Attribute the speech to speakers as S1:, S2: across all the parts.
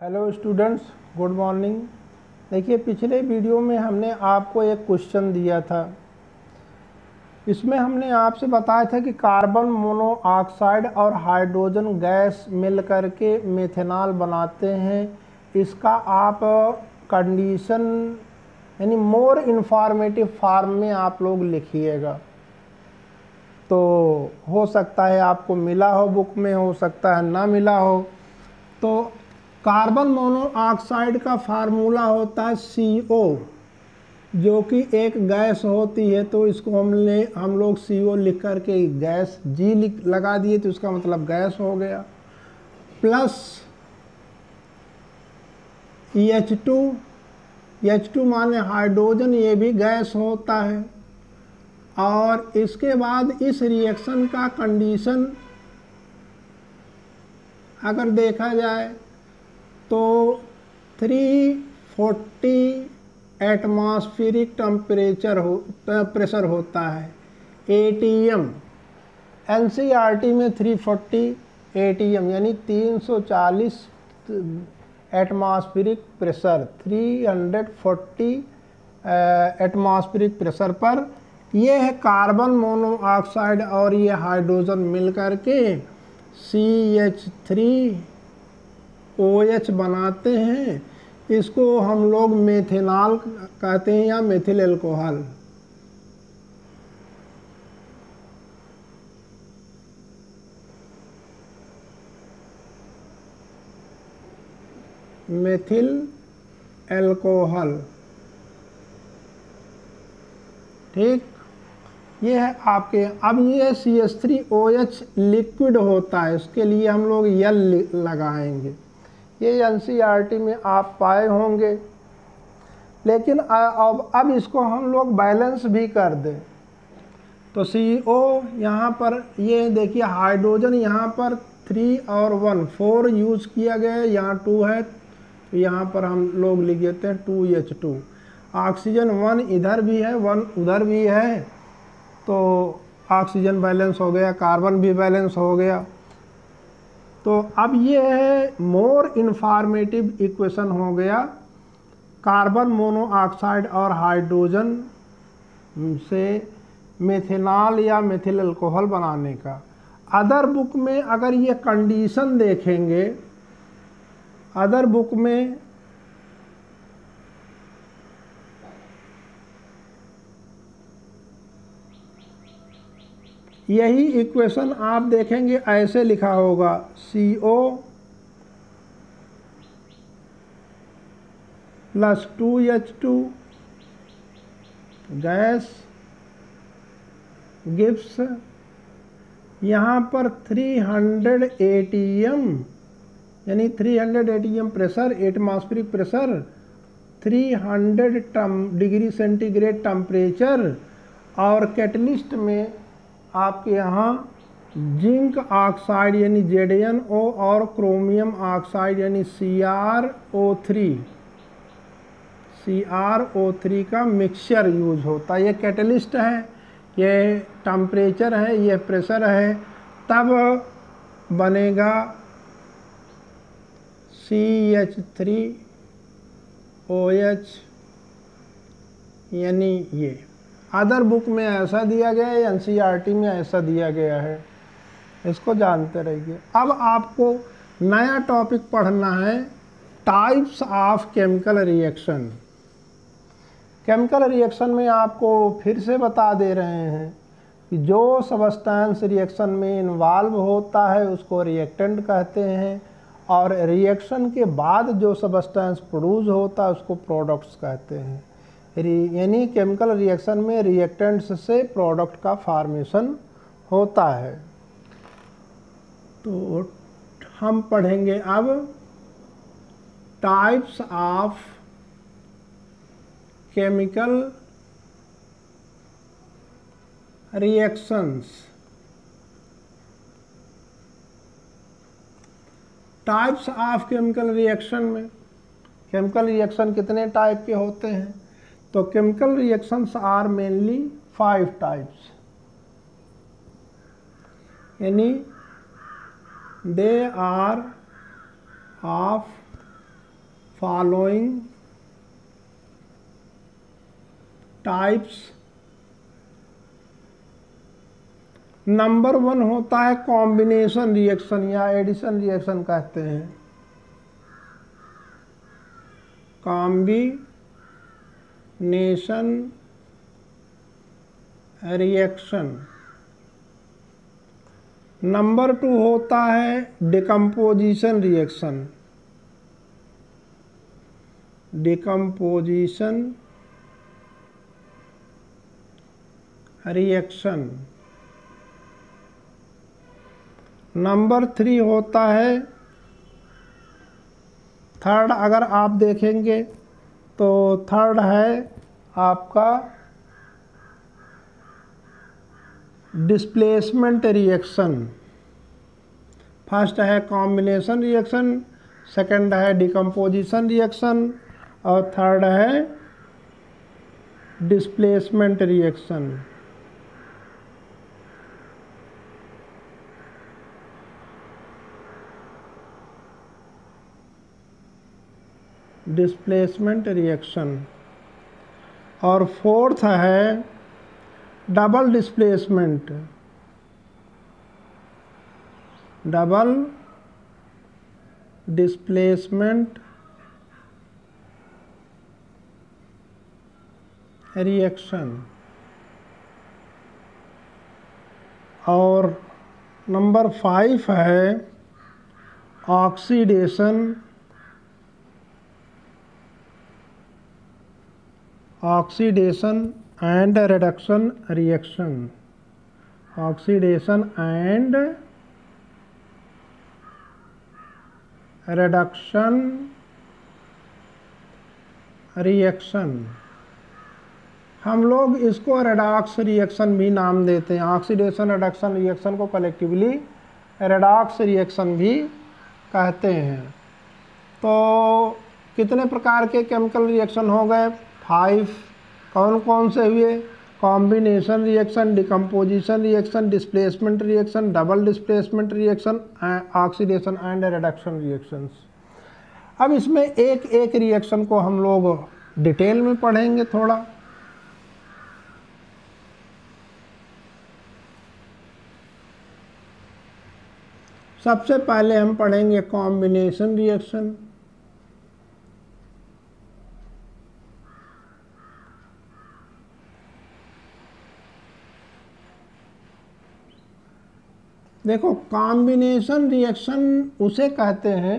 S1: Hello students, good morning. देखिए, पिछले video में हमने आपको एक क्वेश्चन दिया था। इसमें हमने आपसे बताया था कि कार्बन मोनोऑक्साइड और हाइड्रोजन गैस मिल करके मेथेनॉल बनाते हैं। इसका आप कंडीशन यानी मोर इन्फॉर्मेटिव फॉर्म में आप लोग लिखिएगा। तो हो सकता है आपको मिला हो बुक में, हो सकता है ना मिला हो। तो कार्बन मोनोऑक्साइड का फार्मूला होता है CO, जो कि एक गैस होती है। तो इसको हम लोग CO लिख करके गैस G लगा दिए, तो इसका मतलब गैस हो गया। प्लस H2 माने हाइड्रोजन, ये भी गैस होता है। और इसके बाद इस रिएक्शन का कंडीशन अगर देखा जाए तो 340 एटमॉस्फेरिक प्रेशर होता है ATM। NCERT में 340 ATM यानी 340 एटमॉस्फेरिक प्रेशर, 340 एटमॉस्फेरिक प्रेशर पर ये है कार्बन मोनोऑक्साइड और ये हाइड्रोजन मिल करके CH3OH बनाते हैं। इसको हम लोग मेथेनॉल कहते हैं या मेथिल अल्कोहल। मेथिल अल्कोहल, ठीक। ये है आपके। अब ये CH3OH लिक्विड होता है, इसके लिए हम लोग यल लगाएंगे। ये NCERT में आप पाए होंगे। लेकिन अब इसको हम लोग बैलेंस भी कर दें तो CO यहाँ पर, ये देखिए हाइड्रोजन यहाँ पर 3 और 1 4 यूज किया गया है, यहाँ 2 है, तो यहाँ पर हम लोग लिख देते हैं 2H2। ऑक्सीजन 1 इधर भी है, 1 उधर भी है, तो ऑक्सीजन बैलेंस हो गया, कार्बन भी बैलेंस हो गया। तो अब ये है मोर इन्फॉर्मेटिव इक्वेशन हो गया कार्बन मोनोऑक्साइड और हाइड्रोजन से मेथेनॉल या मेथिल अल्कोहल बनाने का। अदर बुक में अगर ये कंडीशन देखेंगे, अदर बुक में यही इक्वेशन आप देखेंगे ऐसे लिखा होगा CO plus 2H2 gas gives, यहाँ पर 300 ATM यानी 300 ATM pressure, atmospheric pressure, 300 degree centigrade temperature. और कैटलिस्ट में आपके यहाँ जिंक ऑक्साइड यानी ZnO और क्रोमियम ऑक्साइड यानी CrO3 का मिक्सचर यूज होता है। ये कैटलिस्ट है, ये टेम्परेचर है, ये प्रेशर है, तब बनेगा CH3OH यानी ये। अदर बुक में ऐसा दिया गया है, NCERT में ऐसा दिया गया है, इसको जानते रहिए। अब आपको नया टॉपिक पढ़ना है, types of chemical reaction. Chemical reaction में आपको फिर से बता दे रहे हैं कि जो सबस्टेंस रिएक्शन में इन्वॉल्व होता है उसको रिएक्टेंट कहते हैं, और रिएक्शन के बाद जो सबस्टेंस प्रोड्यूस होता है उसको प्रोडक्ट्स कहते हैं। यानी केमिकल रिएक्शन में रिएक्टेंट्स से प्रोडक्ट का फॉर्मेशन होता है। तो हम पढ़ेंगे अब types of chemical reactions. Types of chemical reaction में केमिकल रिएक्शन कितने टाइप के होते हैं? तो chemical reactions are mainly 5 types, यानी they are of following types. Number 1 होता है कॉम्बिनेशन रिएक्शन या एडिशन रिएक्शन कहते हैं, कॉम्बिनेशन रिएक्शन। नंबर 2 होता है decomposition reaction, decomposition reaction. Number 3 होता है, थर्ड अगर आप देखेंगे तो थर्ड है आपका डिस्प्लेसमेंट रिएक्शन। फर्स्ट है कॉम्बिनेशन रिएक्शन, सेकंड है डिकम्पोजिशन रिएक्शन और थर्ड है डिस्प्लेसमेंट रिएक्शन। Displacement reaction. और फोर्थ है double displacement, double displacement reaction. और नंबर 5 है oxidation, oxidation and reduction reaction, oxidation and reduction reaction. हम लोग इसको रेडॉक्स रिएक्शन भी नाम देते हैं। ऑक्सीडेशन रिडक्शन रिएक्शन को कलेक्टिवली रेडॉक्स रिएक्शन भी कहते हैं। तो कितने प्रकार के केमिकल रिएक्शन हो गए? 5। कौन कौन से हुए? Combination reaction, decomposition reaction, displacement reaction, double displacement reaction, oxidation and reduction reactions. अब इसमें एक एक रिएक्शन को हम लोग डिटेल में पढ़ेंगे थोड़ा। सबसे पहले हम पढ़ेंगे कॉम्बिनेशन रिएक्शन। देखो, कॉम्बिनेशन रिएक्शन उसे कहते हैं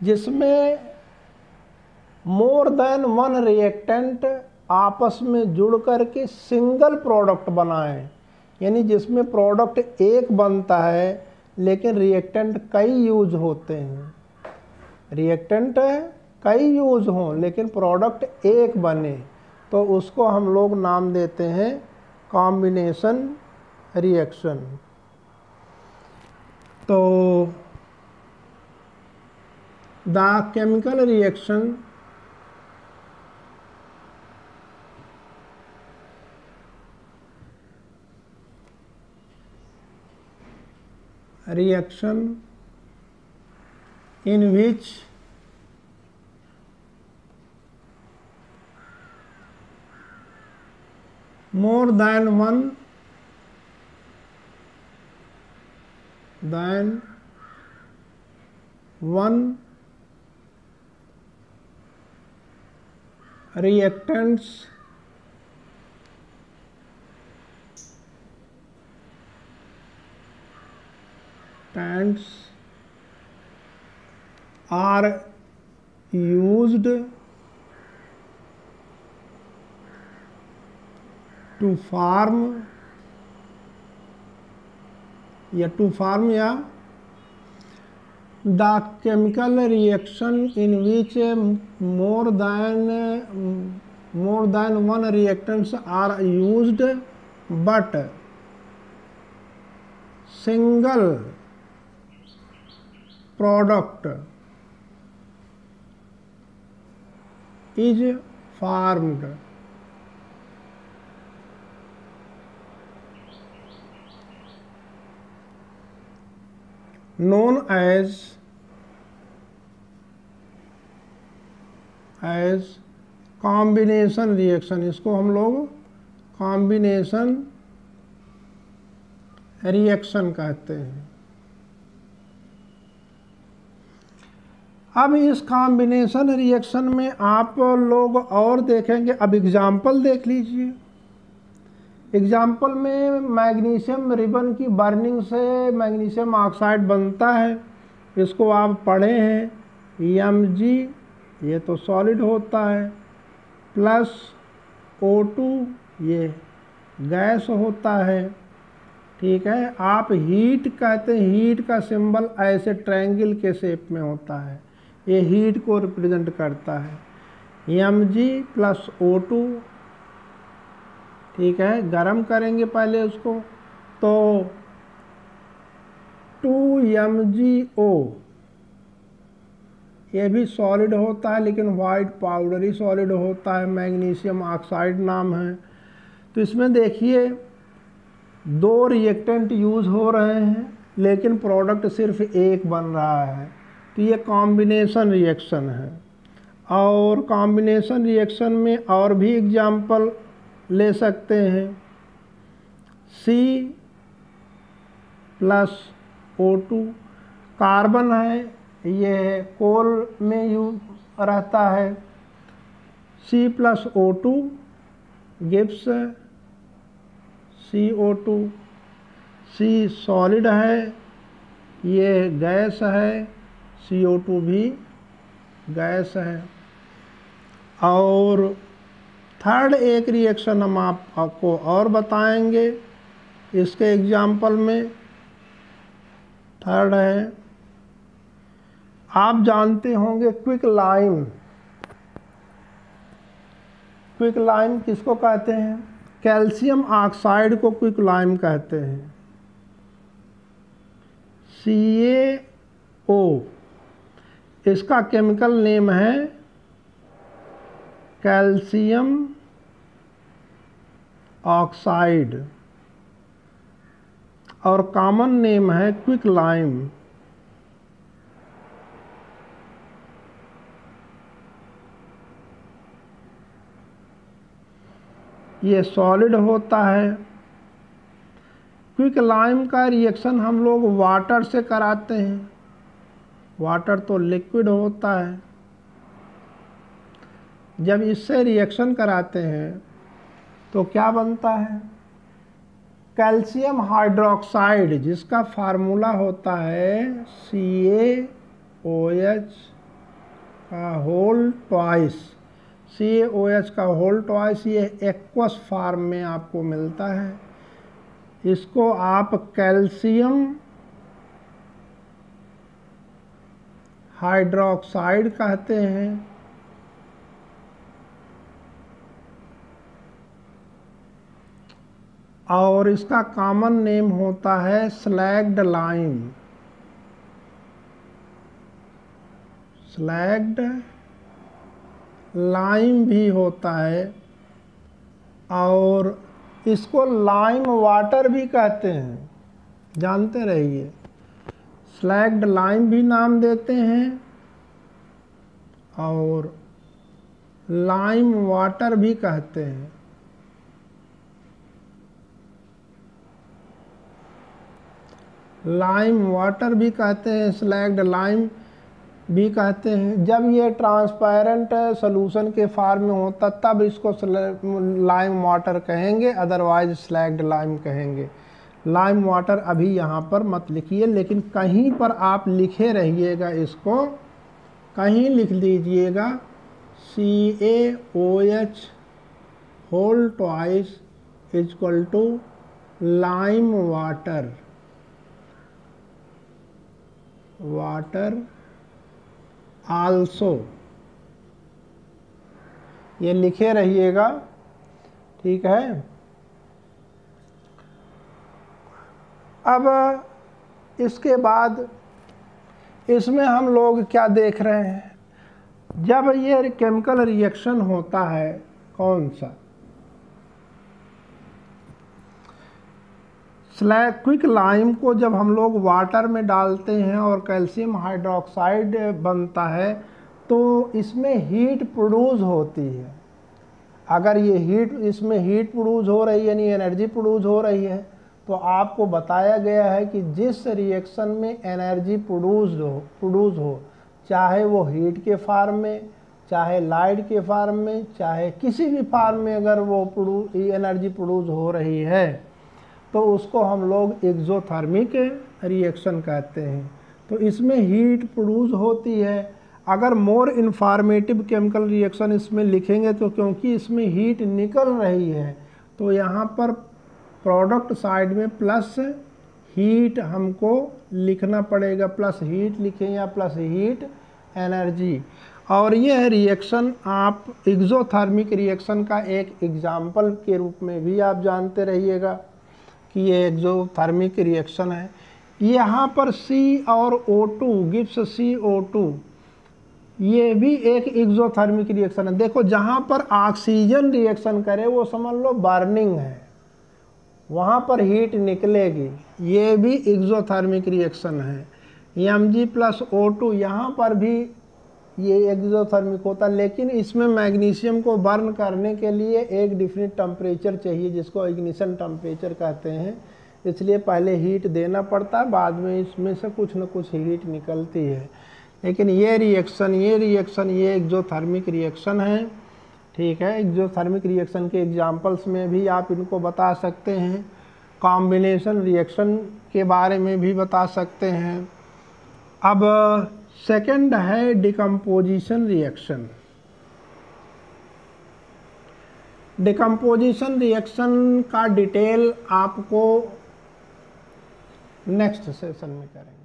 S1: जिसमें मोर देन वन रिएक्टेंट आपस में जुड़ करके सिंगल प्रोडक्ट बनाएं। यानी जिसमें प्रोडक्ट एक बनता है लेकिन रिएक्टेंट कई यूज होते हैं। रिएक्टेंट कई यूज हों लेकिन प्रोडक्ट एक बने, तो उसको हम लोग नाम देते हैं कॉम्बिनेशन रिएक्शन। तो the chemical reaction in which more than one reactants are used to form the chemical reaction in which more than one reactants are used but single product is formed. Known as as combination reaction, इसको हम लोग combination reaction कहते हैं। अब इस combination reaction में आप लोग और देखेंगे, अब एग्जाम्पल देख लीजिए। एग्जाम्पल में मैग्नीशियम रिबन की बर्निंग से मैग्नीशियम ऑक्साइड बनता है, इसको आप पढ़े हैं, Mg, ये तो सॉलिड होता है, प्लस O2 ये गैस होता है। ठीक है, आप हीट कहते हैं, हीट का सिंबल ऐसे ट्रायंगल के शेप में होता है, ये हीट को रिप्रेजेंट करता है, Mg प्लस O2। ठीक है, गरम करेंगे पहले उसको, तो 2MgO, ये भी सॉलिड होता है लेकिन वाइट पाउडरी सॉलिड होता है, मैग्नीशियम ऑक्साइड नाम है। तो इसमें देखिए 2 रिएक्टेंट यूज़ हो रहे हैं लेकिन प्रोडक्ट सिर्फ एक बन रहा है, तो ये कॉम्बिनेशन रिएक्शन है। और कॉम्बिनेशन रिएक्शन में और भी एग्जाम्पल ले सकते हैं, C प्लस O2, कार्बन है, ये कोल में यूज रहता है, C plus O2 gives CO2। C solid है, ये गैस है, CO2 भी गैस है। और थर्ड एक रिएक्शन हम आपको और बताएंगे इसके एग्जाम्पल में, थर्ड है, आप जानते होंगे क्विक लाइम। क्विक लाइम किसको कहते हैं? कैल्शियम ऑक्साइड को क्विक लाइम कहते हैं, CaO, इसका केमिकल नेम है कैल्शियम ऑक्साइड और कॉमन नेम है क्विक लाइम। ये सॉलिड होता है। क्विक लाइम का रिएक्शन हम लोग वाटर से कराते हैं, वाटर तो लिक्विड होता है। जब इससे रिएक्शन कराते हैं तो क्या बनता है? कैल्शियम हाइड्रोक्साइड, जिसका फार्मूला होता है CaOH का होल ट्वाइस, CaOH का होल ट्वाइस, ये एक्वस फार्म में आपको मिलता है। इसको आप कैल्शियम हाइड्रोक्साइड कहते हैं। और इसका कॉमन नेम होता है स्लैग्ड लाइम। स्लैग्ड लाइम भी होता है और इसको लाइम वाटर भी कहते हैं, जानते रहिए। स्लैग्ड लाइम भी नाम देते हैं और लाइम वाटर भी कहते हैं। लाइम वाटर भी कहते हैं, स्लैग्ड लाइम भी कहते हैं। जब ये ट्रांसपेरेंट सॉल्यूशन के फॉर्म में होता तब इसको लाइम वाटर कहेंगे, अदरवाइज स्लैग्ड लाइम कहेंगे। लाइम वाटर अभी यहाँ पर मत लिखिए, लेकिन कहीं पर आप लिखे रहिएगा, इसको कहीं लिख लीजिएगा CaOH whole twice equal to lime water, water also, ये लिखे रहिएगा, ठीक है। अब इसके बाद इसमें हम लोग क्या देख रहे हैं? जब ये केमिकल रिएक्शन होता है, कौन सा? क्विक लाइम को जब हम लोग वाटर में डालते हैं और कैल्शियम हाइड्रोक्साइड बनता है, तो इसमें हीट प्रोड्यूस होती है। अगर ये इसमें हीट प्रोड्यूस हो रही है यानी एनर्जी प्रोड्यूस हो रही है, तो आपको बताया गया है कि जिस रिएक्शन में एनर्जी प्रोड्यूस हो, चाहे वो हीट के फॉर्म में, चाहे लाइट के फॉर्म में, चाहे किसी भी फॉर्म में अगर वो एनर्जी प्रोड्यूस हो रही है, तो उसको हम लोग एक्सोथर्मिक रिएक्शन कहते हैं। तो इसमें हीट प्रोड्यूस होती है। अगर मोर इन्फॉर्मेटिव केमिकल रिएक्शन इसमें लिखेंगे तो क्योंकि इसमें हीट निकल रही है, तो यहाँ पर प्रोडक्ट साइड में प्लस हीट हमको लिखना पड़ेगा, प्लस हीट लिखें या प्लस हीट एनर्जी। और यह रिएक्शन आप एक्सोथर्मिक रिएक्शन का एक एग्जाम्पल के रूप में भी आप जानते रहिएगा कि ये एक्सोथर्मिक रिएक्शन है। यहाँ पर C और O2 गिव्स CO2, ये भी एक एक्सोथर्मिक रिएक्शन है। देखो जहाँ पर ऑक्सीजन रिएक्शन करे वो समझ लो बर्निंग है, वहाँ पर हीट निकलेगी, ये भी एक्सोथर्मिक रिएक्शन है। Mg+O2 यहाँ पर भी ये एक्सोथर्मिक होता है, लेकिन इसमें मैग्नीशियम को बर्न करने के लिए एक डिफरेंट टेम्परेचर चाहिए जिसको इग्निशन टेम्परेचर कहते हैं, इसलिए पहले हीट देना पड़ता है, बाद में इसमें से कुछ न कुछ हीट निकलती है। लेकिन ये रिएक्शन ये एक्सोथर्मिक रिएक्शन है, ठीक है। एक्सोथर्मिक रिएक्शन के एग्जांपल्स में भी आप इनको बता सकते हैं, कॉम्बिनेशन रिएक्शन के बारे में भी बता सकते हैं। अब सेकंड है डिकम्पोजिशन रिएक्शन। डिकम्पोजिशन रिएक्शन का डिटेल आपको नेक्स्ट सेशन में करेंगे।